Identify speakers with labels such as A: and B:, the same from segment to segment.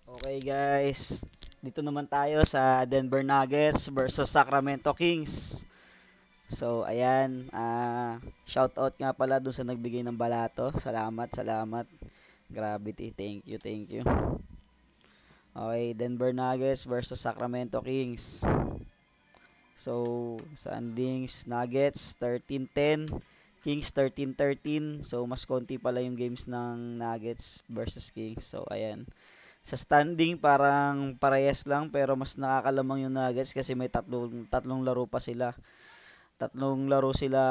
A: Okay guys, dito naman tayo sa Denver Nuggets versus Sacramento Kings. So ayan, shout out nga pala dun sa nagbigay ng balato. Salamat, salamat. Gravity, thank you, thank you. Okay, Denver Nuggets versus Sacramento Kings. So, standings, Nuggets 13-10, Kings 13-13. So, mas konti pala yung games ng Nuggets versus Kings. So, ayan. Sa standing parang parehas lang pero mas nakakalamang yung Nuggets kasi may tatlong laro pa sila. Tatlong laro sila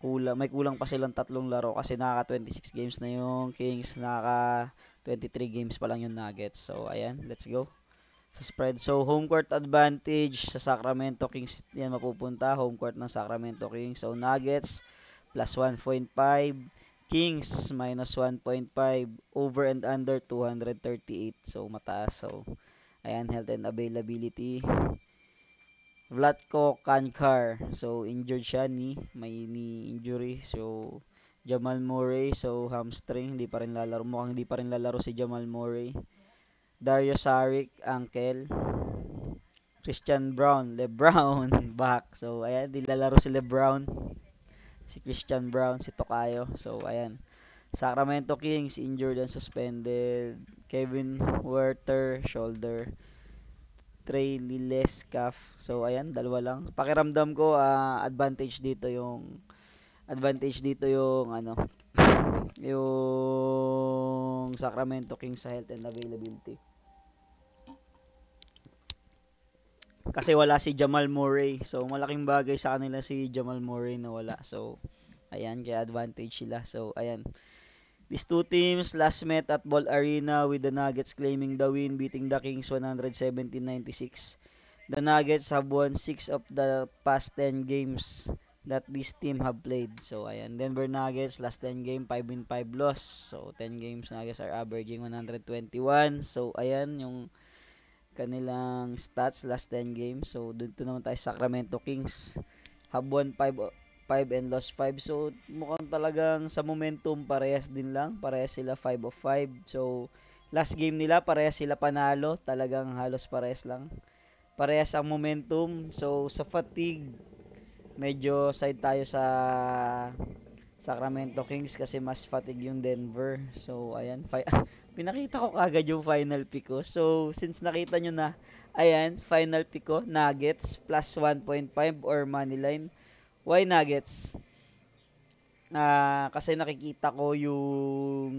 A: kulang, may kulang pa silang tatlong laro kasi nakaka 26 games na yung Kings, nakaka 23 games pa lang yung Nuggets. So ayan, let's go. Sa spread. So home court advantage sa Sacramento Kings yan mapupunta, home court ng Sacramento Kings. So Nuggets plus 1.5, Kings minus 1.5, over and under 238. So mataas. So ayan, health and availability. Vlatko Kankar. So injured siya, may knee injury. So Jamal Murray, so hamstring, hindi pa rin lalaro. Mukhang hindi pa rin lalaro si Jamal Murray. Dario Saric, ankle. Christian Brown, LeBron, back. So ayan, dilalaro si LeBron, si Christian Brown, si Tocayo. So ayan. Sacramento Kings injured and suspended. Kevin Werther shoulder. Trey Liles calf. So ayan, dalawa lang. Pakiramdam ko advantage dito yung ano, yung Sacramento Kings sa health and availability. Kasi wala si Jamal Murray. So malaking bagay sa kanila si Jamal Murray na wala. So ayan, kaya advantage sila. So ayan. These two teams last met at Ball Arena with the Nuggets claiming the win, beating the Kings 117-96. The Nuggets have won 6 of the past 10 games that this team have played. So ayan, Denver Nuggets last 10 game 5 win 5 loss. So 10 games Nuggets are averaging 121. So ayan yung kanilang stats last 10 games. So dito naman tayo sa Sacramento Kings. Have won 5 and lost 5. So mukhang talagang sa momentum parehas din lang. Parehas sila 5 of 5. So last game nila parehas sila panalo. Talagang halos parehas lang. Parehas ang momentum. So sa fatigue medyo side tayo sa Sacramento Kings kasi mas fatigue yung Denver. So ayan, pinakita ko kagad yung final pick ko. So since nakita nyo na, ayan, final pick ko, Nuggets plus 1.5 or money line. Why Nuggets? Kasi nakikita ko yung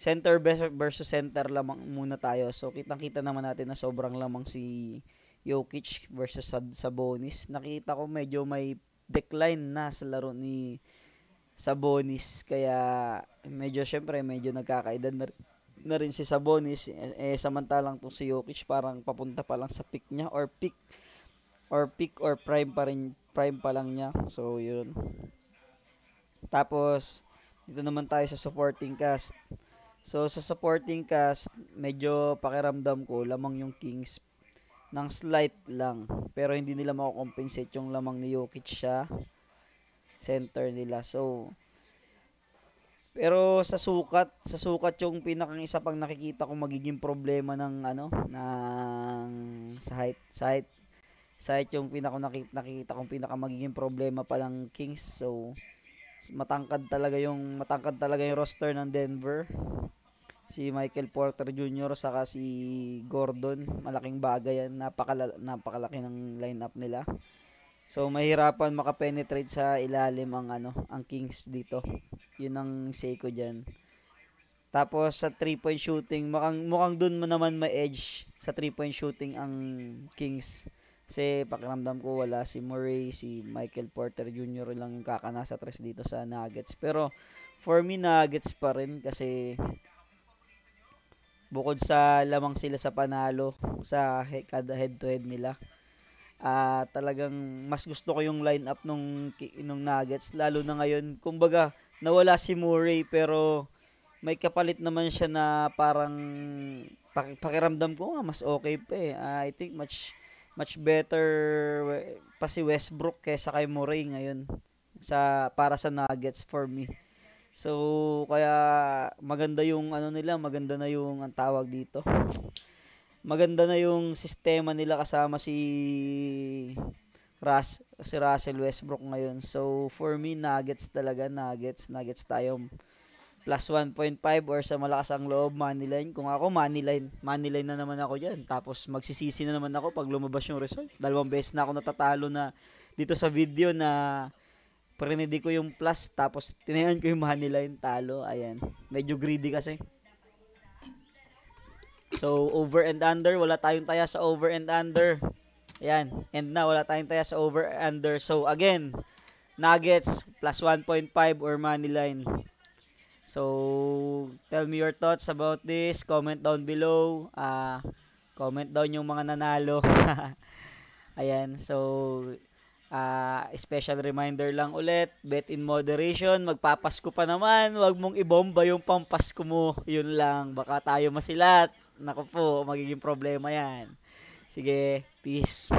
A: center versus center lamang muna tayo. So kitang-kita naman natin na sobrang lamang si Jokic versus Sabonis. Nakita ko medyo may decline na sa laro ni Sabonis, kaya medyo syempre medyo nagkakaedad na rin si Sabonis, samantalang tong si Jokic parang papunta pa lang sa peak niya or prime pa lang niya. So yun. Tapos dito naman tayo sa supporting cast. So sa supporting cast, medyo pakiramdam ko lamang yung Kings ng slight lang, pero hindi nila mako-compensate yung lamang ni Jokic sa center nila. So pero sa sukat yung pinakang isa pang nakikita ko magiging problema ng ano ng sa height yung nakikita kong pinaka magiging problema pa ng Kings. So matangkad talaga yung roster ng Denver. Si Michael Porter Jr. saka si Gordon, malaking bagay yan, napakalaki ng lineup nila. So mahirapan makapenetrate sa ilalim ang Kings dito. Yun ang say ko diyan. Tapos sa 3-point shooting, mukhang dun mo naman may edge sa 3-point shooting ang Kings. Kasi pakiramdam ko wala si Murray, si Michael Porter Jr. lang yung kakana sa tres dito sa Nuggets. Pero for me Nuggets pa rin kasi bukod sa lamang sila sa panalo sa kada head to head nila. Talagang mas gusto ko yung lineup nung Nuggets lalo na ngayon. Kumbaga nawala si Murray pero may kapalit naman siya na parang pakiramdam ko nga mas okay pa eh. I think much much better pa si Westbrook kaysa kay Murray ngayon para sa Nuggets for me. So, kaya maganda yung ano nila, maganda na yung ang tawag dito. Maganda na yung sistema nila kasama si Russell Westbrook ngayon. So, for me, Nuggets talaga, Nuggets tayo plus 1.5 or sa malakas ang loob, moneyline. Kung ako, moneyline na naman ako dyan. Tapos, magsisisi na naman ako pag lumabas yung result. 2 beses na ako natatalo na dito sa video na prinidi ko yung plus, tapos tinayan ko yung moneyline, talo. Ayan. Medyo greedy kasi. So, over and under. Wala tayong taya sa over and under. Ayan. And na, wala tayong taya sa over and under. So, again, Nuggets plus 1.5 or moneyline. So, tell me your thoughts about this. Comment down below. Comment down yung mga nanalo. Ayan. So, special reminder lang ulit. Bet in moderation. Magpapasko pa naman. Huwag mong ibomba yung pampasko mo. Yun lang. Baka tayo masilat. Naku po, magiging problema yan. Sige, peace.